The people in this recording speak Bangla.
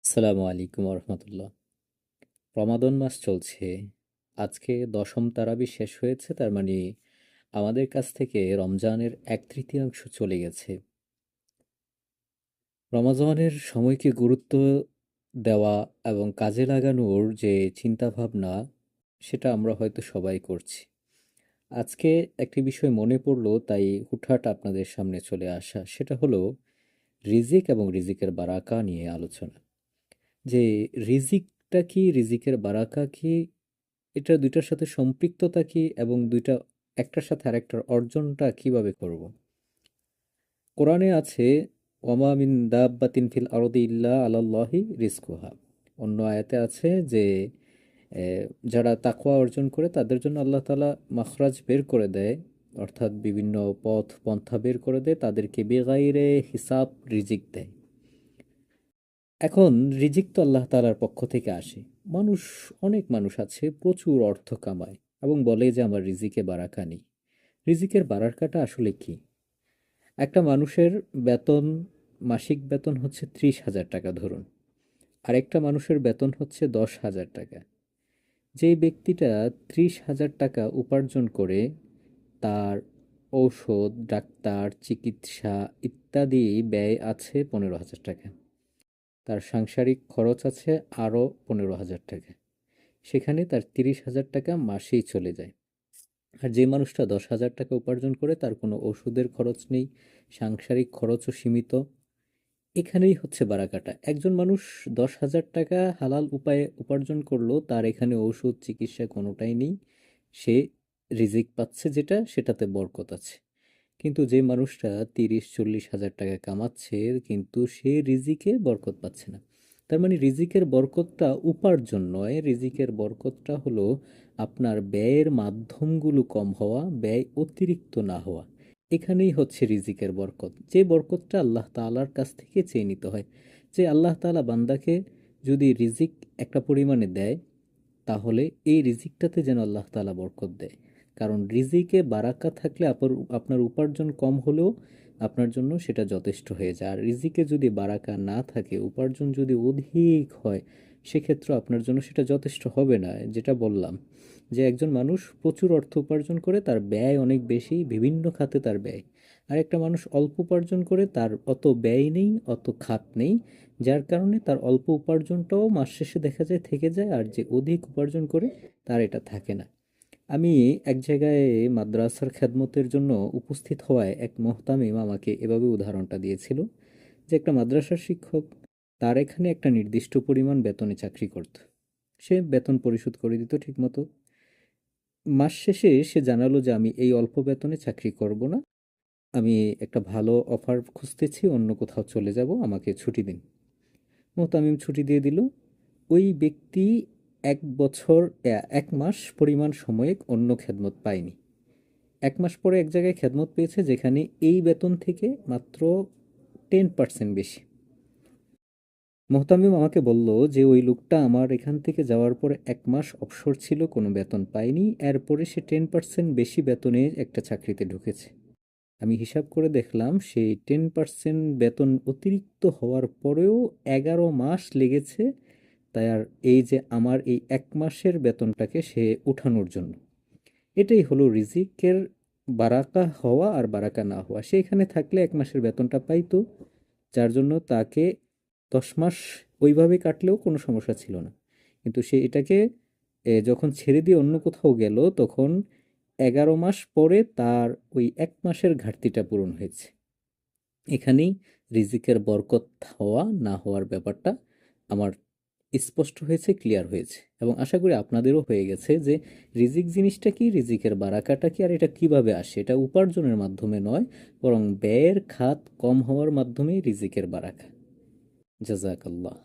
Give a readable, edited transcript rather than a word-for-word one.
আসসালামু আলাইকুম রহমতুল্লাহ। রমাদান মাস চলছে। আজকে দশম তারাবি শেষ হয়েছে, তার মানে আমাদের কাছ থেকে রমজানের 1/3 চলে গেছে। রমাজানের সময়কে গুরুত্ব দেওয়া এবং কাজে লাগানোর যে চিন্তা ভাবনা, সেটা আমরা হয়তো সবাই করছি। আজকে একটি বিষয় মনে পড়লো, তাই হুটহাট আপনাদের সামনে চলে আসা। সেটা হলো রিজিক এবং রিজিকের বারাকা নিয়ে আলোচনা। যে রিজিকটা কি, রিজিকের বারাকা কি, এটা দুইটার সাথে সম্পৃক্ততা কি, এবং দুইটা একটার সাথে আরেকটার অর্জনটা কিভাবে করব। কোরআনে আছে, ওমা মিন দাব্বাতিন ফিল আরদি ইল্লা আলাল্লাহি রিজকুহা। অন্য আয়াতে আছে যে এ, যারা তাকওয়া অর্জন করে তাদের জন্য আল্লাহ তাআলা মাখরাজ বের করে দেয়, অর্থাৎ বিভিন্ন পথ পন্থা বের করে দেয়, তাদেরকে বেগাইরে হিসাব রিজিক দেয়। এখন রিজিক তো আল্লাহ তাআলার পক্ষ থেকে আসে। মানুষ, অনেক মানুষ আছে প্রচুর অর্থ কামায় এবং বলে যে আমার রিজিকে বারাকা নেই। রিজিকের বারাকাটা আসলে কি? একটা মানুষের বেতন, মাসিক বেতন হচ্ছে 30,000 টাকা ধরুন, আরেকটা মানুষের বেতন হচ্ছে 10,000 টাকা। যেই ব্যক্তিটা 30,000 টাকা উপার্জন করে, তার ঔষধ, ডাক্তার, চিকিৎসা ইত্যাদি ব্যয় আছে 15,000 টাকা। তার সাংসারিক খরচ আছে আরও 15,000 টাকা। সেখানে তার 30,000 টাকা মাসেই চলে যায়। আর যে মানুষটা 10,000 টাকা উপার্জন করে, তার কোনো ওষুধের খরচ নেই, সাংসারিক খরচও সীমিত। এখানেই হচ্ছে বারাকাটা। একজন মানুষ 10,000 টাকা হালাল উপায়ে উপার্জন করলো, তার এখানে ওষুধ চিকিৎসা কোনোটাই নেই। সে রিজিক পাচ্ছে যেটা, সেটাতে বরকত আছে। কিন্তু যে মানুষটা 30-40 হাজার টাকা কামাচ্ছে, কিন্তু সে রিজিকে বরকত পাচ্ছে না। তার মানে রিজিকের বরকতটা উপার্জন নয়, রিজিকের বরকতটা হলো আপনার ব্যয়ের মাধ্যমগুলো কম হওয়া, ব্যয় অতিরিক্ত না হওয়া। এখানেই হচ্ছে রিজিকের বরকত, যে বরকতটা আল্লাহ তাআলার কাছ থেকে চেয়ে নিতে হয়। যে আল্লাহ তাআলা বান্দাকে যদি রিজিক একটা পরিমাণে দেয়, তাহলে এই রিজিকটাতে যেন আল্লাহ তাআলা বরকত দেয়। কারণ রিজিকে বারাকা থাকলে আপনার উপার্জন কম হলেও আপনার জন্য সেটা যথেষ্ট হয়ে যায়। আর রিজিকে যদি বারাকা না থাকে, উপার্জন যদি অধিক হয়, সেক্ষেত্রে আপনার জন্য সেটা যথেষ্ট হবে না। যেটা বললাম, যে একজন মানুষ প্রচুর অর্থ উপার্জন করে, তার ব্যয় অনেক বেশি, বিভিন্ন খাতে তার ব্যয়। আর একটা মানুষ অল্প উপার্জন করে, তার অত ব্যয় নেই, অত খাত নেই, যার কারণে তার অল্প উপার্জনটাও মাস শেষে দেখা যায় থেকে যায়, আর যে অধিক উপার্জন করে তার এটা থাকে না। আমি এক জায়গায় মাদ্রাসার খেদমতের জন্য উপস্থিত হওয়ায় এক মোহতামিম আমাকে এভাবে উদাহরণটা দিয়েছিল, যে একটা মাদ্রাসার শিক্ষক, তার এখানে একটা নির্দিষ্ট পরিমাণ বেতনে চাকরি করত। সে বেতন পরিশোধ করে দিত ঠিকমতো। মাস শেষে সে জানালো যে আমি এই অল্প বেতনে চাকরি করব না, আমি একটা ভালো অফার খুঁজতেছি, অন্য কোথাও চলে যাব, আমাকে ছুটি দিন। মোহতামিম ছুটি দিয়ে দিল। ওই ব্যক্তি 1 বছর, 1 মাস পরিমাণ সময়ে অন্য খেদমত পায়নি। 1 মাস পরে এক জায়গায় খেদমত পেয়েছে, যেখানে এই বেতন থেকে মাত্র 10% বেশি। মোহতামিম আমাকে বলল যে ওই লোকটা আমার এখান থেকে যাওয়ার পরে 1 মাস অবসর ছিল, কোনো বেতন পায়নি, এরপরে সে 10% বেশি বেতনে একটা চাকরিতে ঢুকেছে। আমি হিসাব করে দেখলাম, সেই 10% বেতন অতিরিক্ত হওয়ার পরেও 11 মাস লেগেছে তার এই যে আমার এই 1 মাসের বেতনটাকে সে উঠানোর জন্য। এটাই হলো রিজিকের বারাকা হওয়া আর বারাকা না হওয়া। সে এখানে থাকলে 1 মাসের বেতনটা পাইতো, যার জন্য তাকে 10 মাস ওইভাবে কাটলেও কোনো সমস্যা ছিল না। কিন্তু সে এটাকে যখন ছেড়ে দিয়ে অন্য কোথাও গেল, তখন 11 মাস পরে তার ওই 1 মাসের ঘাটতিটা পূরণ হয়েছে। এখানেই রিজিকের বরকত হওয়া না হওয়ার ব্যাপারটা আমার স্পষ্ট হয়েছে, ক্লিয়ার হয়েছে, এবং আশা করি আপনাদেরও হয়ে গেছে যে রিজিক জিনিসটা কি, রিজিকের বারাকাটা কি, আর এটা কিভাবে আসে। এটা উপার্জনের মাধ্যমে নয়, বরং ব্যয়ের খাত কম হওয়ার মাধ্যমেই রিজিকের বারাকা। জাযাকাল্লাহ।